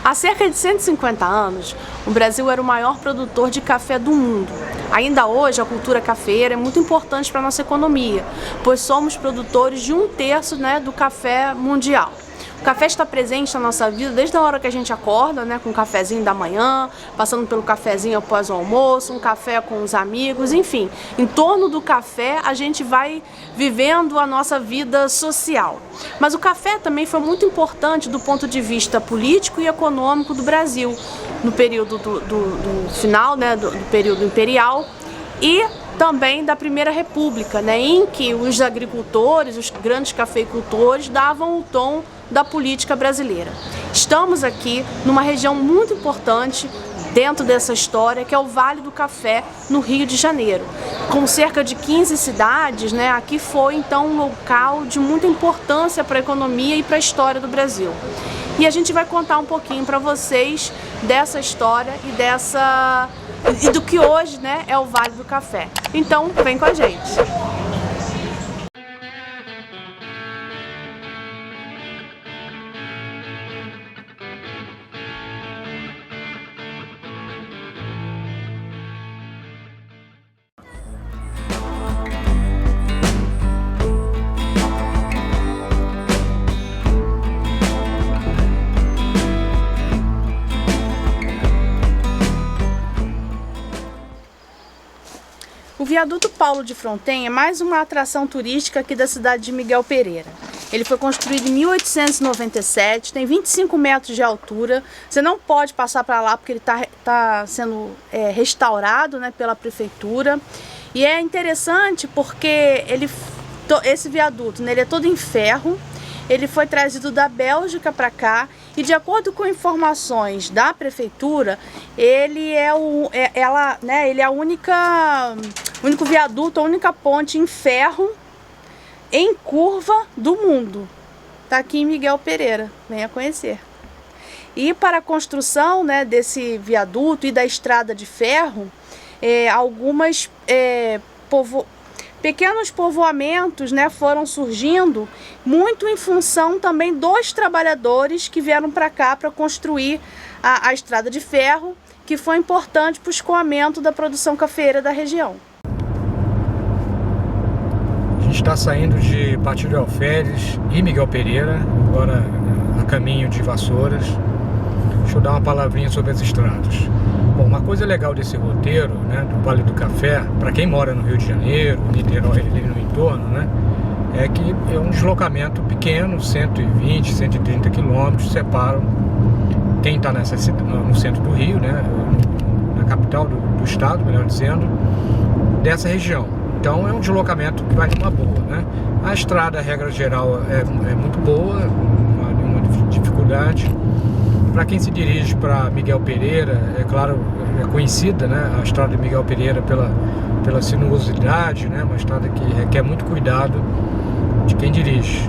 Há cerca de 150 anos, o Brasil era o maior produtor de café do mundo. Ainda hoje, a cultura cafeeira é muito importante para a nossa economia, pois somos produtores de 1/3, do café mundial. O café está presente na nossa vida desde a hora que a gente acorda, com o cafezinho da manhã, passando pelo cafezinho após o almoço, um café com os amigos, enfim. Em torno do café a gente vai vivendo a nossa vida social. Mas o café também foi muito importante do ponto de vista político e econômico do Brasil, no período do final, do período imperial e também da Primeira República, em que os agricultores, os grandes cafeicultores davam o tom da política brasileira. Estamos aqui numa região muito importante dentro dessa história, que é o Vale do Café, no Rio de Janeiro. Com cerca de 15 cidades, aqui foi então um local de muita importância para a economia e para a história do Brasil. E a gente vai contar um pouquinho para vocês dessa história e do que hoje é o Vale do Café. Então, vem com a gente! O viaduto Paulo de Fronten é mais uma atração turística aqui da cidade de Miguel Pereira. Ele foi construído em 1897, tem 25 metros de altura. Você não pode passar para lá porque ele está sendo restaurado pela prefeitura. E é interessante porque esse viaduto ele é todo em ferro. Ele foi trazido da Bélgica para cá e, de acordo com informações da prefeitura, ele é o único viaduto, a única ponte em ferro em curva do mundo. Está aqui em Miguel Pereira, venha conhecer. E para a construção desse viaduto e da estrada de ferro, algumas pequenos povoamentos foram surgindo, muito em função também dos trabalhadores que vieram para cá para construir a estrada de ferro, que foi importante para o escoamento da produção cafeeira da região. A gente está saindo de Patilha Alferes e Miguel Pereira, agora a caminho de Vassouras. Deixa eu dar uma palavrinha sobre as estradas. Bom, uma coisa legal desse roteiro, do Vale do Café, para quem mora no Rio de Janeiro, Niterói ali no entorno, é que é um deslocamento pequeno, 120, 130 quilômetros, separam quem está no centro do Rio, na capital do estado, melhor dizendo, dessa região. Então é um deslocamento que vai numa boa, A estrada, a regra geral, é muito boa, não há nenhuma dificuldade. Para quem se dirige para Miguel Pereira, é claro, é conhecida a estrada de Miguel Pereira pela sinuosidade, uma estrada que requer muito cuidado de quem dirige.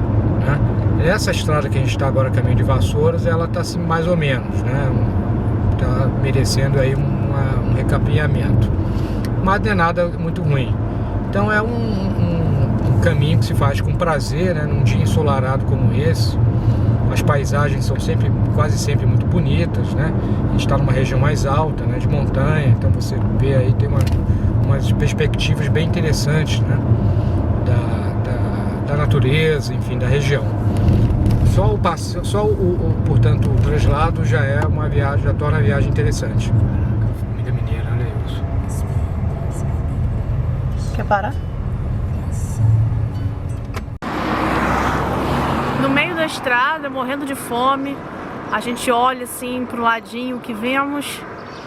Essa estrada que a gente está agora, caminho de Vassouras, ela está assim mais ou menos, está merecendo aí um recapinhamento, mas não é nada muito ruim. Então é um caminho que se faz com prazer, num dia ensolarado como esse. As paisagens são quase sempre muito bonitas, A gente está numa região mais alta, de montanha, então você vê aí, tem umas perspectivas bem interessantes, da natureza, enfim, da região. Portanto, o translado já é uma viagem, já torna a viagem interessante. Comida mineira, olha isso. Quer parar? No meio da estrada, morrendo de fome, a gente olha assim pro ladinho que vemos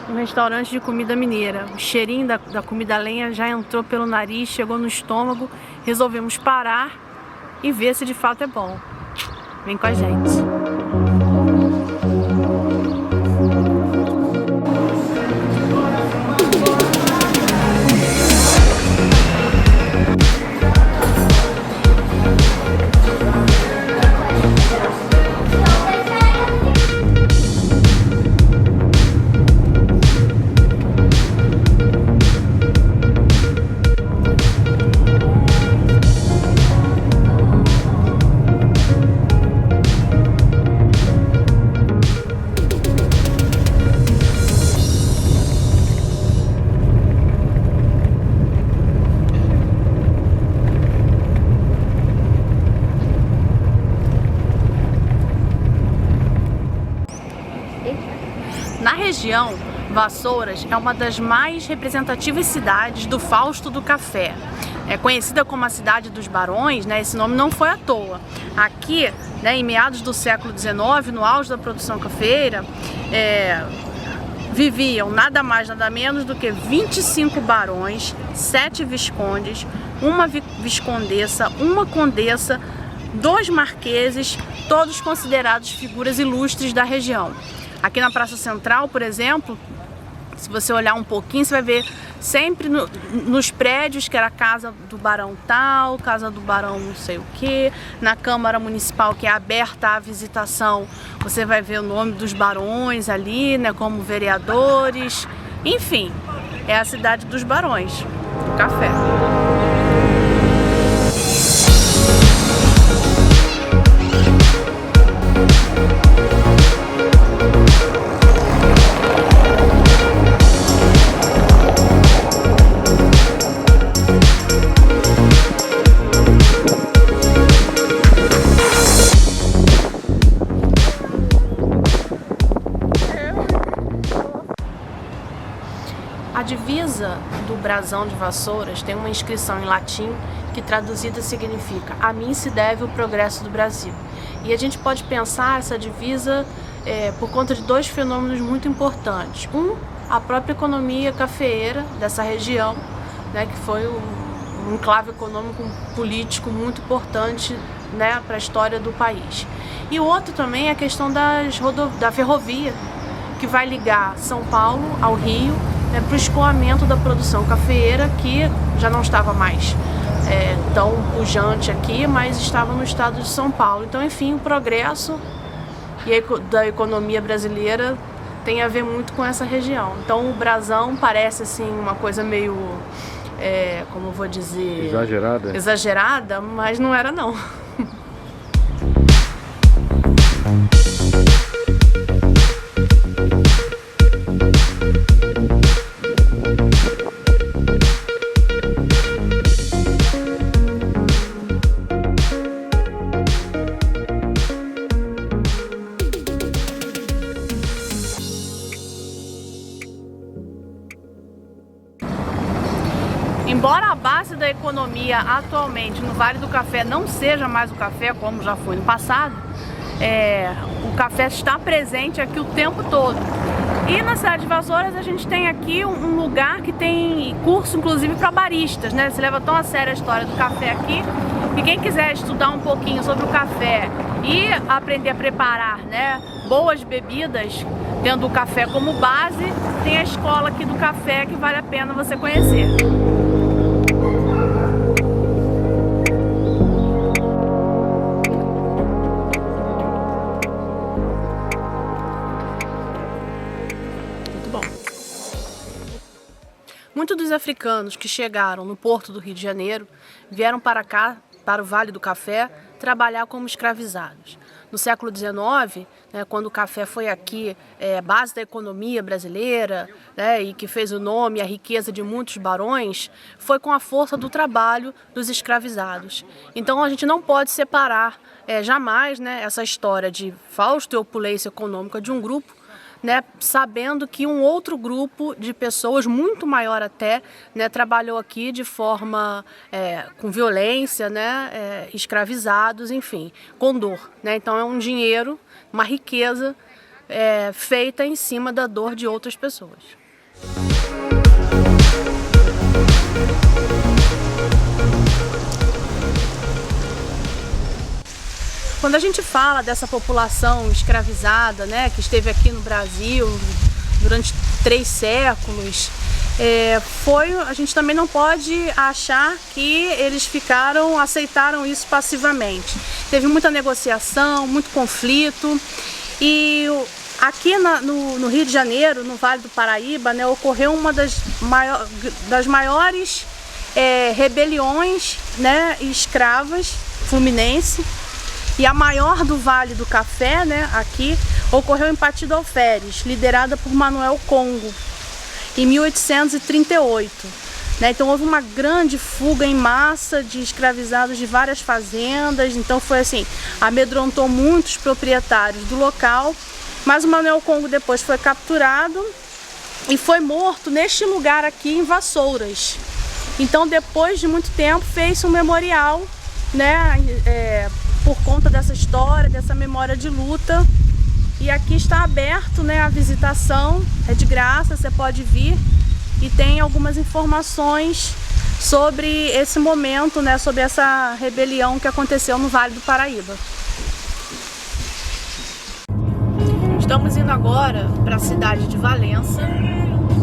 um restaurante de comida mineira. O cheirinho da comida a lenha já entrou pelo nariz, chegou no estômago, resolvemos parar e ver se de fato é bom. Vem com a gente. região, Vassouras é uma das mais representativas cidades do Fausto do Café. É conhecida como a cidade dos barões, né? Esse nome não foi à toa. Aqui, né, em meados do século XIX, no auge da produção cafeeira, viviam nada mais, nada menos do que 25 barões, 7 viscondes, uma viscondessa, uma condessa, 2 marqueses, todos considerados figuras ilustres da região. Aqui na Praça Central, por exemplo, se você olhar um pouquinho, você vai ver sempre nos prédios que era a casa do barão tal, casa do barão não sei o que, na Câmara Municipal que é aberta à visitação, você vai ver o nome dos barões ali, né, como vereadores, enfim, é a cidade dos barões, do café. A divisa do brasão de Vassouras tem uma inscrição em latim que traduzida significa "a mim se deve o progresso do Brasil". E a gente pode pensar essa divisa por conta de 2 fenômenos muito importantes. A própria economia cafeeira dessa região, né, que foi um enclave econômico político muito importante, né, para a história do país. E o outro também é a questão da ferrovia, que vai ligar São Paulo ao Rio, para o escoamento da produção cafeeira, que já não estava mais tão pujante aqui, mas estava no estado de São Paulo. Então, enfim, o progresso da economia brasileira tem a ver muito com essa região. Então, o brasão parece assim uma coisa meio, como eu vou dizer... Exagerada, mas não era não. Embora a base da economia atualmente no Vale do Café não seja mais o café, como já foi no passado, o café está presente aqui o tempo todo. E na cidade de Vassouras a gente tem aqui um lugar que tem curso inclusive para baristas, né? Se leva tão a sério a história do café aqui, e quem quiser estudar um pouquinho sobre o café e aprender a preparar, né, boas bebidas, tendo o café como base, tem a escola aqui do café que vale a pena você conhecer. Muitos dos africanos que chegaram no porto do Rio de Janeiro vieram para cá, para o Vale do Café, trabalhar como escravizados. No século XIX, né, quando o café foi aqui base da economia brasileira, né, e que fez o nome e a riqueza de muitos barões, foi com a força do trabalho dos escravizados. Então a gente não pode separar jamais, né, essa história de Fausto e opulência econômica de um grupo, né, sabendo que um outro grupo de pessoas, muito maior até, né, trabalhou aqui de forma com violência, né, escravizados, enfim, com dor. Né? Então é um dinheiro, uma riqueza feita em cima da dor de outras pessoas. Quando a gente fala dessa população escravizada, né, que esteve aqui no Brasil durante 3 séculos, a gente também não pode achar que eles aceitaram isso passivamente. Teve muita negociação, muito conflito, e aqui no Rio de Janeiro, no Vale do Paraíba, né, ocorreu uma das maiores rebeliões, né, escravas fluminense. E a maior do Vale do Café, né, aqui, ocorreu em Partido Alferes, liderada por Manuel Congo, em 1838. Né? Então houve uma grande fuga em massa de escravizados de várias fazendas, então foi assim, amedrontou muitos proprietários do local Mas o Manuel Congo depois foi capturado e foi morto neste lugar aqui em Vassouras. Então, depois de muito tempo, fez-se um memorial, né, por conta dessa história, dessa memória de luta. E aqui está aberto, né, a visitação, é de graça, você pode vir e tem algumas informações sobre esse momento, né, sobre essa rebelião que aconteceu no Vale do Paraíba. Estamos indo agora para a cidade de Valença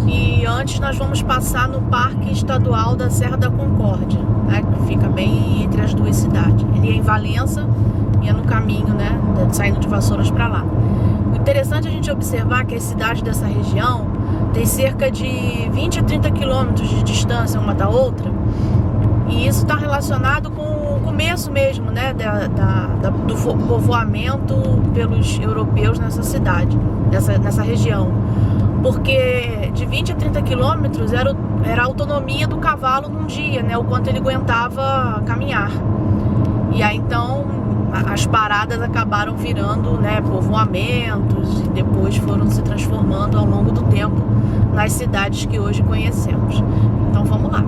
e antes nós vamos passar no Parque Estadual da Serra da Concórdia, né, que fica bem entre as duas cidades. Ele é em Valença e é no caminho, né, saindo de Vassouras para lá. O interessante é a gente observar que as cidades dessa região têm cerca de 20 a 30 quilômetros de distância uma da outra, e isso está relacionado com o começo mesmo, né, do povoamento pelos europeus nessa cidade, nessa região. Porque de 20 a 30 quilômetros era a autonomia do cavalo num dia, né, o quanto ele aguentava caminhar. E aí então as paradas acabaram virando, né, povoamentos e depois foram se transformando ao longo do tempo nas cidades que hoje conhecemos. Então vamos lá.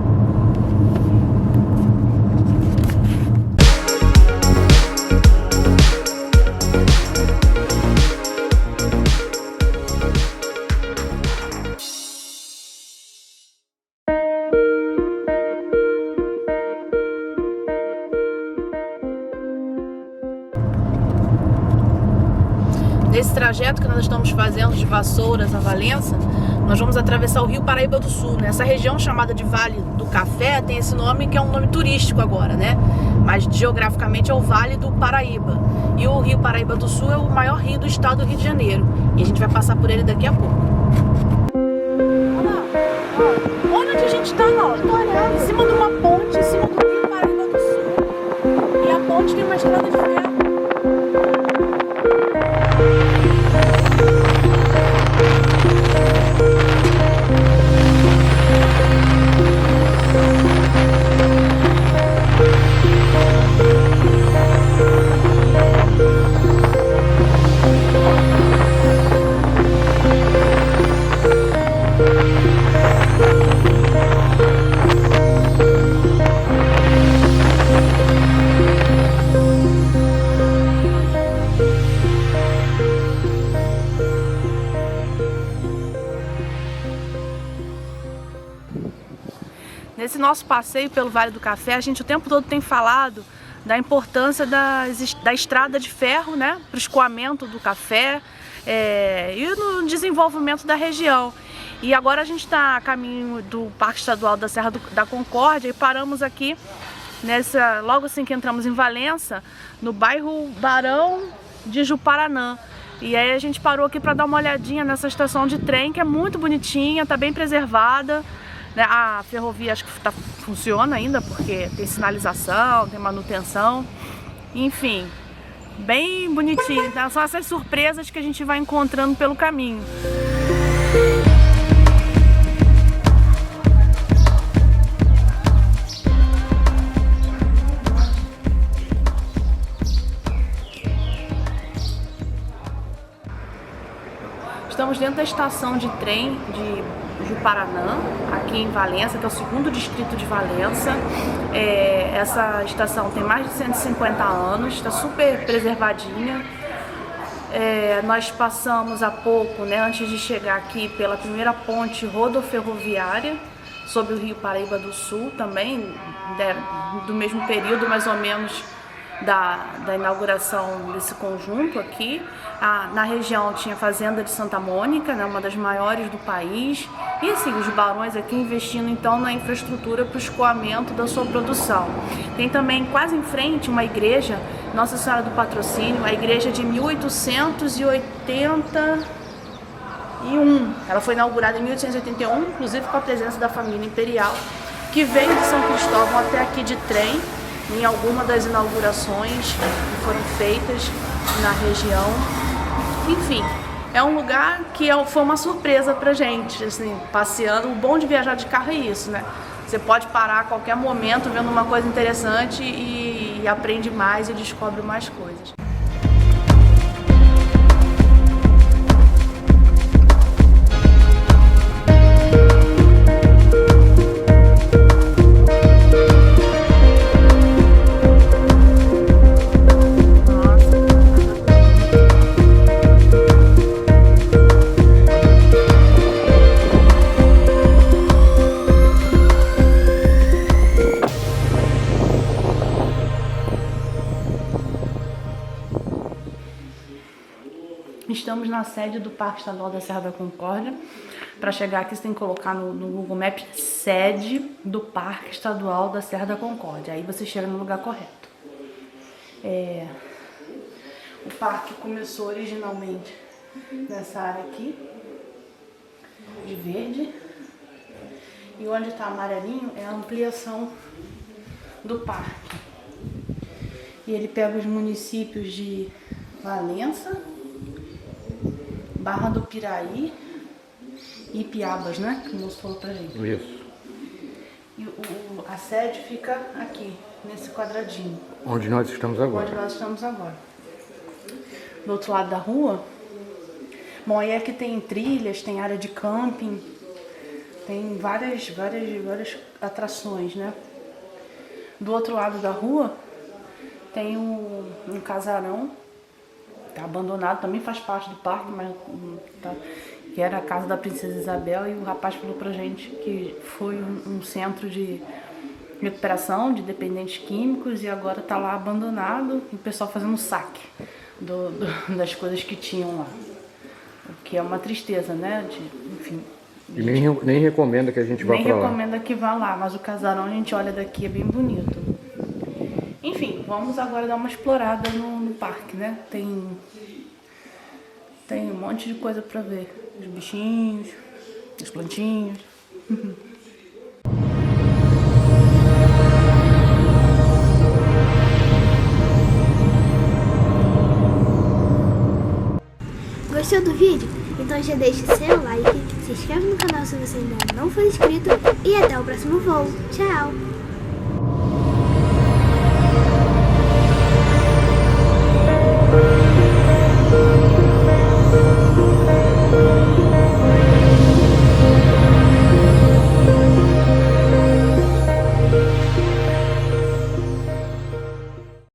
Nesse trajeto que nós estamos fazendo de Vassouras a Valença, nós vamos atravessar o Rio Paraíba do Sul, né? Essa região chamada de Vale do Café tem esse nome que é um nome turístico agora, né? Mas geograficamente é o Vale do Paraíba. E o Rio Paraíba do Sul é o maior rio do estado do Rio de Janeiro. E a gente vai passar por ele daqui a pouco. Olha lá, olha onde a gente está, ó. Tô olhando em cima de uma ponte, em cima do Rio Paraíba do Sul. E a ponte tem uma estrada de ferro. Nesse nosso passeio pelo Vale do Café, a gente o tempo todo tem falado da importância da estrada de ferro, né, para o escoamento do café e no desenvolvimento da região. E agora a gente está a caminho do Parque Estadual da Serra da Concórdia e paramos aqui, logo assim que entramos em Valença, no bairro Barão de Juparanã. E aí a gente parou aqui para dar uma olhadinha nessa estação de trem, que é muito bonitinha, está bem preservada. A ferrovia acho que funciona ainda, porque tem sinalização, tem manutenção, enfim, bem bonitinho. Então, são essas surpresas que a gente vai encontrando pelo caminho. Estamos dentro da estação de trem de Juparanã, aqui em Valença, que é o segundo distrito de Valença. Essa estação tem mais de 150 anos, está super preservadinha. Nós passamos há pouco, né, antes de chegar aqui, pela primeira ponte rodoferroviária sobre o Rio Paraíba do Sul, também do mesmo período, mais ou menos, da inauguração desse conjunto aqui. Na região tinha a Fazenda de Santa Mônica, né, uma das maiores do país, e assim, os barões aqui investindo então na infraestrutura para o escoamento da sua produção. Tem também quase em frente uma igreja, Nossa Senhora do Patrocínio, a igreja de 1881. Ela foi inaugurada em 1881, inclusive com a presença da família imperial, que veio de São Cristóvão até aqui de trem, em alguma das inaugurações que foram feitas na região. Enfim, é um lugar que foi uma surpresa pra gente, assim, passeando. O bom de viajar de carro é isso, né? Você pode parar a qualquer momento vendo uma coisa interessante e aprende mais e descobre mais coisas. Estamos na sede do Parque Estadual da Serra da Concórdia. Para chegar aqui você tem que colocar no Google Maps sede do Parque Estadual da Serra da Concórdia. Aí você chega no lugar correto. O parque começou originalmente nessa área aqui, de verde. E onde está amarelinho é a ampliação do parque. E ele pega os municípios de Valença, Barra do Piraí e Piabas, né? Que o moço falou pra gente. Isso. E a sede fica aqui, nesse quadradinho. Onde nós estamos agora. Onde nós estamos agora. Do outro lado da rua, bom, aí aqui tem trilhas, tem área de camping, tem várias atrações, né? Do outro lado da rua tem um casarão, tá abandonado, também faz parte do parque, mas tá, que era a casa da Princesa Isabel, e o rapaz falou pra gente que foi um centro de recuperação de dependentes químicos e agora tá lá abandonado e o pessoal fazendo saque das coisas que tinham lá. O que é uma tristeza, né? Enfim. E nem recomenda que a gente vá pra lá. Nem recomenda que vá lá, mas o casarão a gente olha daqui, é bem bonito. Enfim, vamos agora dar uma explorada no parque, né? Tem um monte de coisa pra ver. Os bichinhos, as plantinhas. Gostou do vídeo? Então já deixa seu like, se inscreve no canal se você ainda não for inscrito e até o próximo voo. Tchau!